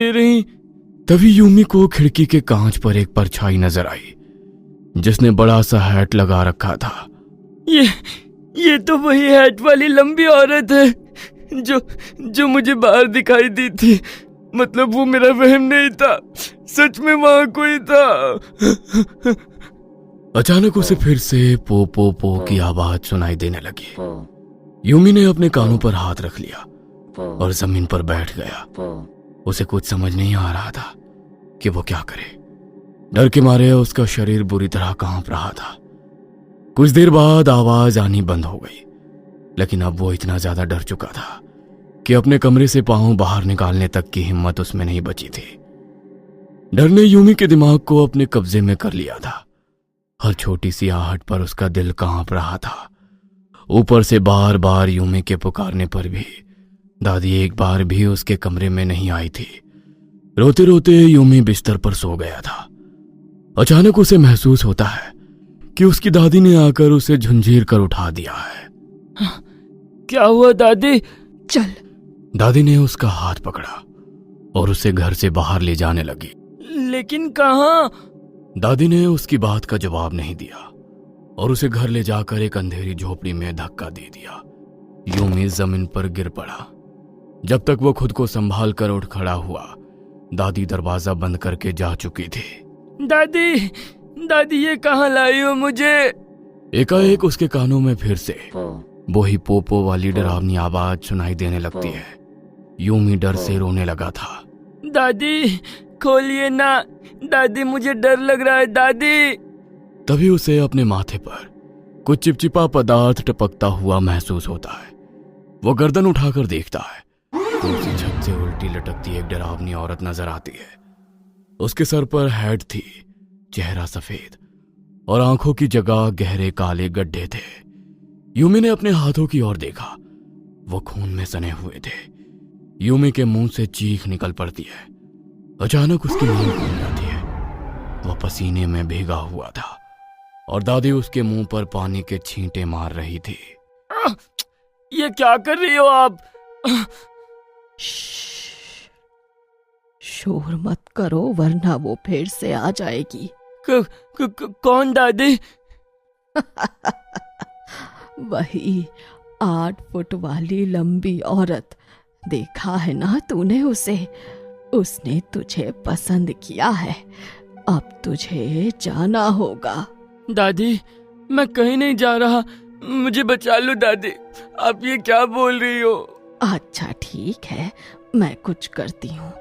दे रही। तभी यूमी को खिड़की के कांच पर एक परछाई नजर आई जिसने बड़ा सा हैट लगा रखा था। ये तो वही हैट वाली लंबी औरत है जो मुझे बाहर दिखाई दी थी। मतलब वो मेरा वहम नहीं था, सच में वहां कोई था। अचानक उसे फिर से पो पो पो की आवाज सुनाई देने लगी। यूमी ने अपने कानों पर हाथ रख लिया और जमीन पर बैठ गया। उसे कुछ समझ नहीं आ रहा था कि वो क्या करे। डर के मारे उसका शरीर बुरी तरह कांप रहा था। कुछ देर बाद आवाज आनी बंद हो गई, लेकिन अब वो इतना ज्यादा डर चुका था कि अपने कमरे से पांव बाहर निकालने तक की हिम्मत उसमें नहीं बची थी। डर ने यूमी के दिमाग को अपने कब्जे में कर लिया था। हर छोटी सी आहट पर उसका दिल कांप रहा था। ऊपर से बार बार यूमी के पुकारने पर भी दादी एक बार भी उसके कमरे में नहीं आई थी। रोते रोते यूमी बिस्तर पर सो गया था। अचानक उसे महसूस होता है कि उसकी दादी ने आकर उसे झंझीर कर उठा दिया है। क्या हुआ दादी? चल। दादी ने उसका हाथ पकड़ा और उसे घर से बाहर ले जाने लगी। लेकिन कहाँ? दादी ने उसकी बात का जवाब नहीं दिया और उसे घर ले जाकर एक अंधेरी झोपड़ी में धक्का दे दिया। यूमी जमीन पर गिर पड़ा। जब तक वो खुद को संभाल कर उठ खड़ा हुआ, दादी दरवाजा बंद करके जा चुकी थी। दादी ये कहाँ लाई हो मुझे? एकाएक उसके कानों में फिर से वही पोपो वाली डरावनी आवाज सुनाई देने लगती है। यूमी डर से रोने लगा था। दादी खोलिए ना, दादी मुझे डर लग रहा है दादी। तभी उसे अपने माथे पर कुछ चिपचिपा पदार्थ टपकता हुआ महसूस होता है। वो गर्दन उठाकर देखता है तो उसी छत से उल्टी लटकती एक डरावनी औरत नजर आती है। उसके सर पर हैट थी, चेहरा सफेद और आंखों की जगह गहरे काले गड्ढे थे। यूमी ने अपने हाथों की ओर देखा, वो खून में सने हुए थे। यूमी के मुंह से चीख निकल पड़ती है। अचानक उसकी नींद खुल जाती है। वह पसीने में भीगा हुआ था और दादी उसके मुंह पर पानी के छींटे मार रही थी। ये क्या कर रही हो आप? शोर मत करो वरना वो फिर से आ जाएगी। कौन दादी? वही 8 फुट वाली लंबी औरत, देखा है ना तूने उसे? उसने तुझे पसंद किया है। अब तुझे जाना होगा। दादी मैं कहीं नहीं जा रहा, मुझे बचा लो दादी। आप ये क्या बोल रही हो? अच्छा ठीक है, मैं कुछ करती हूँ।